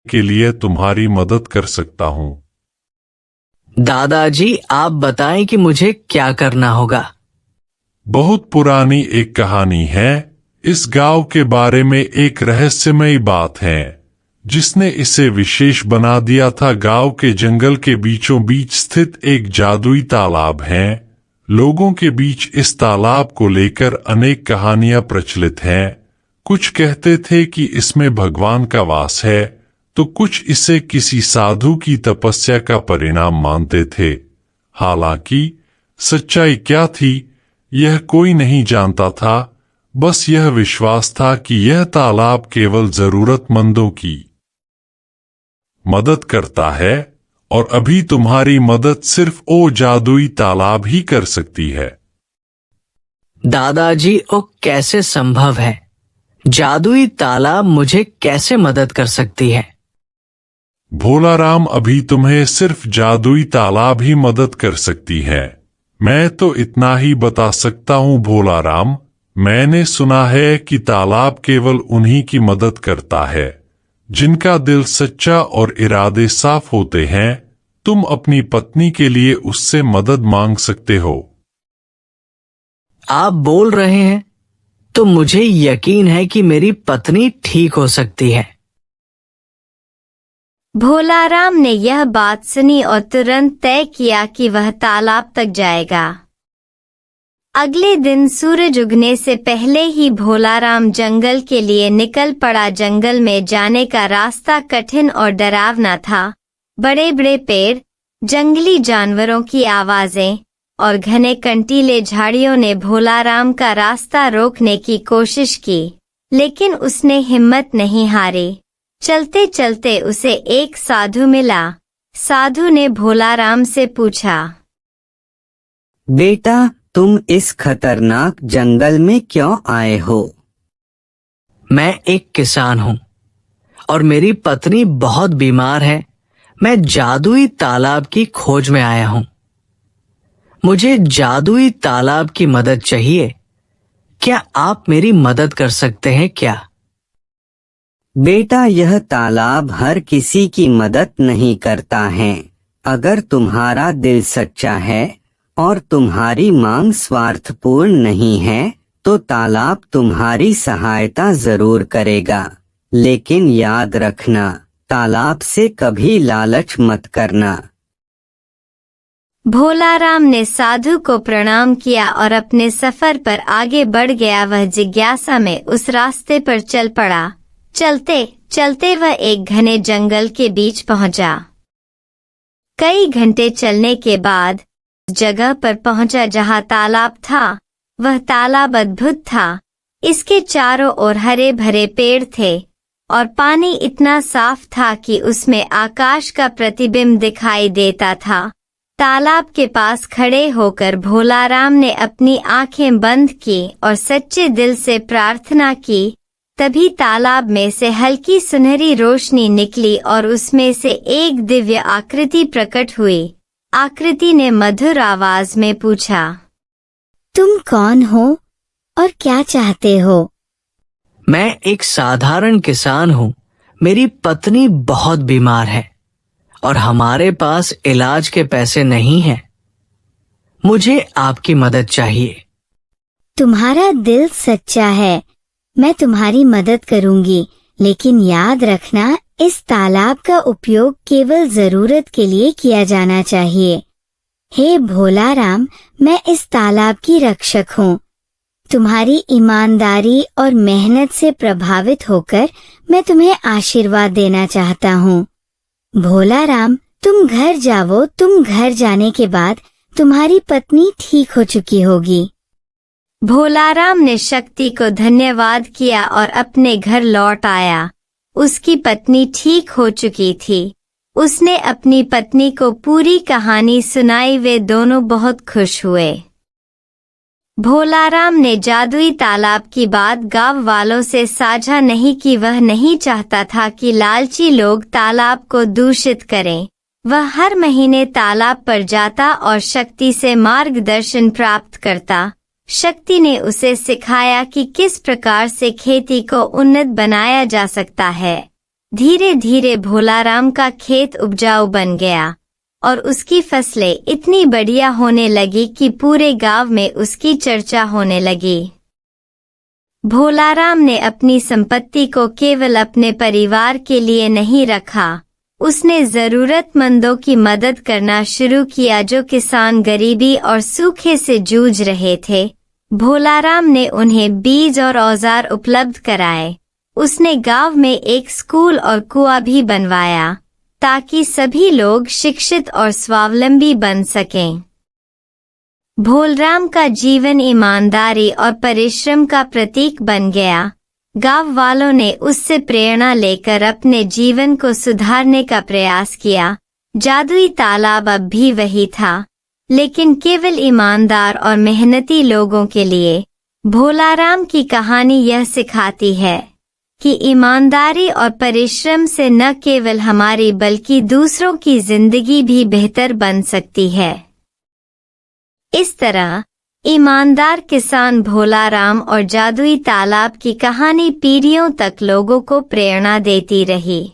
के लिए तुम्हारी मदद कर सकता हूँ। दादाजी, आप बताएं कि मुझे क्या करना होगा। बहुत पुरानी एक कहानी है। इस गांव के बारे में एक रहस्यमयी बात है जिसने इसे विशेष बना दिया था। गांव के जंगल के बीचों बीच स्थित एक जादुई तालाब है। लोगों के बीच इस तालाब को लेकर अनेक कहानियां प्रचलित हैं। कुछ कहते थे कि इसमें भगवान का वास है, तो कुछ इसे किसी साधु की तपस्या का परिणाम मानते थे। हालांकि सच्चाई क्या थी यह कोई नहीं जानता था। बस यह विश्वास था कि यह तालाब केवल जरूरतमंदों की मदद करता है और अभी तुम्हारी मदद सिर्फ वो जादुई तालाब ही कर सकती है। दादाजी, वो कैसे संभव है? जादुई तालाब मुझे कैसे मदद कर सकती है? भोलाराम, अभी तुम्हें सिर्फ जादुई तालाब ही मदद कर सकती है। मैं तो इतना ही बता सकता हूँ भोलाराम। मैंने सुना है कि तालाब केवल उन्हीं की मदद करता है जिनका दिल सच्चा और इरादे साफ होते हैं। तुम अपनी पत्नी के लिए उससे मदद मांग सकते हो। आप बोल रहे हैं तो मुझे यकीन है कि मेरी पत्नी ठीक हो सकती है। भोलाराम ने यह बात सुनी और तुरंत तय किया कि वह तालाब तक जाएगा। अगले दिन सूरज उगने से पहले ही भोलाराम जंगल के लिए निकल पड़ा। जंगल में जाने का रास्ता कठिन और डरावना था। बड़े बड़े पेड़, जंगली जानवरों की आवाजें और घने कंटीले झाड़ियों ने भोलाराम का रास्ता रोकने की कोशिश की, लेकिन उसने हिम्मत नहीं हारी। चलते चलते उसे एक साधु मिला। साधु ने भोलाराम से पूछा, बेटा, तुम इस खतरनाक जंगल में क्यों आए हो? मैं एक किसान हूँ और मेरी पत्नी बहुत बीमार है। मैं जादुई तालाब की खोज में आया हूँ। मुझे जादुई तालाब की मदद चाहिए। क्या आप मेरी मदद कर सकते हैं क्या? बेटा, यह तालाब हर किसी की मदद नहीं करता है। अगर तुम्हारा दिल सच्चा है और तुम्हारी मांग स्वार्थपूर्ण नहीं है तो तालाब तुम्हारी सहायता जरूर करेगा। लेकिन याद रखना, तालाब से कभी लालच मत करना। भोलाराम ने साधु को प्रणाम किया और अपने सफर पर आगे बढ़ गया। वह जिज्ञासा में उस रास्ते पर चल पड़ा। चलते चलते वह एक घने जंगल के बीच पहुंचा। कई घंटे चलने के बाद जगह पर पहुंचा जहां तालाब था। वह तालाब अद्भुत था। इसके चारों ओर हरे भरे पेड़ थे और पानी इतना साफ था कि उसमें आकाश का प्रतिबिंब दिखाई देता था। तालाब के पास खड़े होकर भोलाराम ने अपनी आंखें बंद की और सच्चे दिल से प्रार्थना की। तभी तालाब में से हल्की सुनहरी रोशनी निकली और उसमें से एक दिव्य आकृति प्रकट हुई। आकृति ने मधुर आवाज में पूछा, तुम कौन हो और क्या चाहते हो? मैं एक साधारण किसान हूँ। मेरी पत्नी बहुत बीमार है और हमारे पास इलाज के पैसे नहीं हैं। मुझे आपकी मदद चाहिए। तुम्हारा दिल सच्चा है, मैं तुम्हारी मदद करूंगी, लेकिन याद रखना, इस तालाब का उपयोग केवल जरूरत के लिए किया जाना चाहिए। हे भोलाराम, मैं इस तालाब की रक्षक हूँ। तुम्हारी ईमानदारी और मेहनत से प्रभावित होकर मैं तुम्हें आशीर्वाद देना चाहता हूँ। भोलाराम, तुम घर जाओ। तुम घर जाने के बाद तुम्हारी पत्नी ठीक हो चुकी होगी। भोलाराम ने शक्ति को धन्यवाद किया और अपने घर लौट आया। उसकी पत्नी ठीक हो चुकी थी। उसने अपनी पत्नी को पूरी कहानी सुनाई। वे दोनों बहुत खुश हुए। भोलाराम ने जादुई तालाब की बात गांव वालों से साझा नहीं की। वह नहीं चाहता था कि लालची लोग तालाब को दूषित करें। वह हर महीने तालाब पर जाता और शक्ति से मार्गदर्शन प्राप्त करता। शक्ति ने उसे सिखाया कि किस प्रकार से खेती को उन्नत बनाया जा सकता है। धीरे धीरे भोलाराम का खेत उपजाऊ बन गया और उसकी फसलें इतनी बढ़िया होने लगी कि पूरे गांव में उसकी चर्चा होने लगी। भोलाराम ने अपनी संपत्ति को केवल अपने परिवार के लिए नहीं रखा, उसने जरूरतमंदों की मदद करना शुरू किया जो किसान गरीबी और सूखे से जूझ रहे थे। भोलाराम ने उन्हें बीज और औजार उपलब्ध कराए। उसने गांव में एक स्कूल और कुआं भी बनवाया ताकि सभी लोग शिक्षित और स्वावलंबी बन सकें। भोलाराम का जीवन ईमानदारी और परिश्रम का प्रतीक बन गया। गांव वालों ने उससे प्रेरणा लेकर अपने जीवन को सुधारने का प्रयास किया। जादुई तालाब अब भी वही था, लेकिन केवल ईमानदार और मेहनती लोगों के लिए। भोलाराम की कहानी यह सिखाती है कि ईमानदारी और परिश्रम से न केवल हमारी बल्कि दूसरों की जिंदगी भी बेहतर बन सकती है। इस तरह ईमानदार किसान भोलाराम और जादुई तालाब की कहानी पीढ़ियों तक लोगों को प्रेरणा देती रही।